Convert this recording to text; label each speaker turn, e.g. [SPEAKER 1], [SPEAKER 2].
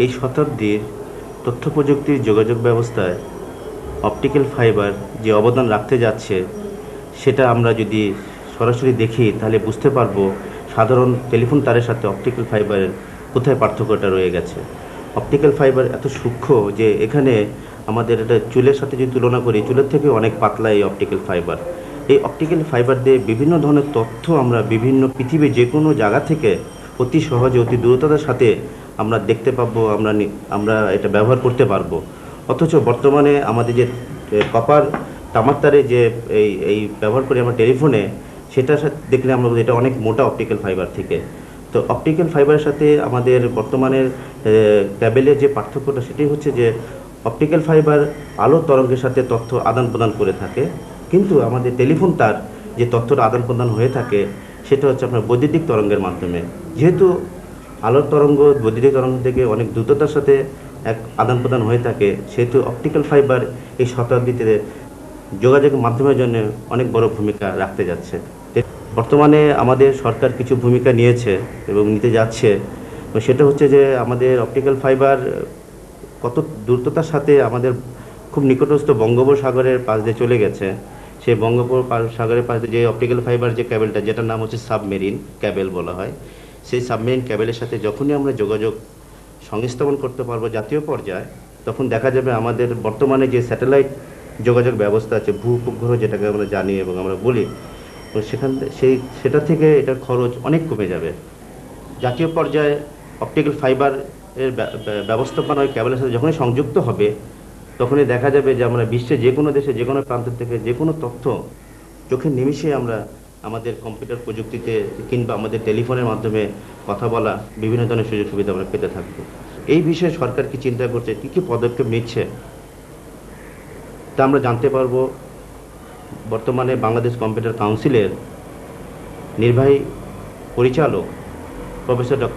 [SPEAKER 1] এই শতাব্দীর তথ্য প্রযুক্তির যোগাযোগ ব্যবস্থায় অপটিক্যাল ফাইবার যে অবদান রাখতে যাচ্ছে সেটা আমরা যদি সরাসরি দেখি তাহলে বুঝতে পারবো সাধারণ টেলিফোন তারের সাথে অপটিক্যাল ফাইবারের কোথায় পার্থক্যটা রয়ে গেছে। অপটিক্যাল ফাইবার এত সূক্ষ্ম যে এখানে আমাদের এটা চুলের সাথে যদি তুলনা করি, চুলের থেকে অনেক পাতলা এই অপটিক্যাল ফাইবার। এই অপটিক্যাল ফাইবার দিয়ে বিভিন্ন ধরনের তথ্য আমরা বিভিন্ন পৃথিবীর যে কোনো জায়গা থেকে অতি সহজে অতি দ্রুততার সাথে আমরা দেখতে পাবো, আমরা এটা ব্যবহার করতে পারবো। অথচ বর্তমানে আমাদের যে কপার তামার তারে যে এই ব্যবহার করি আমরা টেলিফোনে, সেটার সাথে দেখলে আমরা বলি এটা অনেক মোটা অপটিক্যাল ফাইবার থেকে। তো অপটিক্যাল ফাইবারের সাথে আমাদের বর্তমানের ক্যাবেলের যে পার্থক্যটা সেটাই হচ্ছে যে অপটিক্যাল ফাইবার আলোর তরঙ্গের সাথে তথ্য আদান প্রদান করে থাকে, কিন্তু আমাদের টেলিফোন তার যে তথ্যটা আদান প্রদান হয়ে থাকে সেটা হচ্ছে আপনার বৈদ্যুতিক তরঙ্গের মাধ্যমে। যেহেতু আলোর তরঙ্গ বৈদ্যুতিক তরঙ্গ থেকে অনেক দ্রুততার সাথে এক আদান প্রদান হয়ে থাকে, সেহেতু অপটিক্যাল ফাইবার এই শতাব্দীতে যোগাযোগের মাধ্যমের জন্য অনেক বড় ভূমিকা রাখতে যাচ্ছে। বর্তমানে আমাদের সরকার কিছু ভূমিকা নিয়েছে এবং নিতে যাচ্ছে, সেটা হচ্ছে যে আমাদের অপটিক্যাল ফাইবার কত দ্রুততার সাথে আমাদের খুব নিকটস্থ বঙ্গোপসাগরের পাশ দিয়ে চলে গেছে। সেই বঙ্গোপসাগরের পাশ দিয়ে যে অপটিক্যাল ফাইবার যে ক্যাবেলটা, যেটার নাম হচ্ছে সাবমেরিন ক্যাবেল বলা হয়, সেই সাবমেরিন ক্যাবেলের সাথে যখনই আমরা যোগাযোগ সংস্থাপন করতে পারবো জাতীয় পর্যায়ে, তখন দেখা যাবে আমাদের বর্তমানে যে স্যাটেলাইট যোগাযোগ ব্যবস্থা আছে, ভূ উপগ্রহ যেটাকে আমরা জানি এবং আমরা বলি, তো সেটা থেকে এটার খরচ অনেক কমে যাবে। জাতীয় পর্যায়ে অপটিক্যাল ফাইবার এর ব্যবস্থাপনা ওই ক্যাবেলের সাথে যখনই সংযুক্ত হবে, তখনই দেখা যাবে যে আমরা বিশ্বের যে কোনো দেশে যে কোনো প্রান্ত থেকে যে কোনো তথ্য চোখের নিমিষে আমরা আমাদের কম্পিউটার প্রযুক্তিতে কিংবা আমাদের টেলিফোনের মাধ্যমে কথা বলা, বিভিন্ন ধরনের সুযোগ সুবিধা আমরা পেতে থাকবো। এই বিষয়ে সরকার কি চিন্তা করছে, কী কী পদক্ষেপ নিচ্ছে, তা আমরা জানতে পারবো বর্তমানে বাংলাদেশ কম্পিউটার কাউন্সিলের নির্বাহী পরিচালক প্রফেসর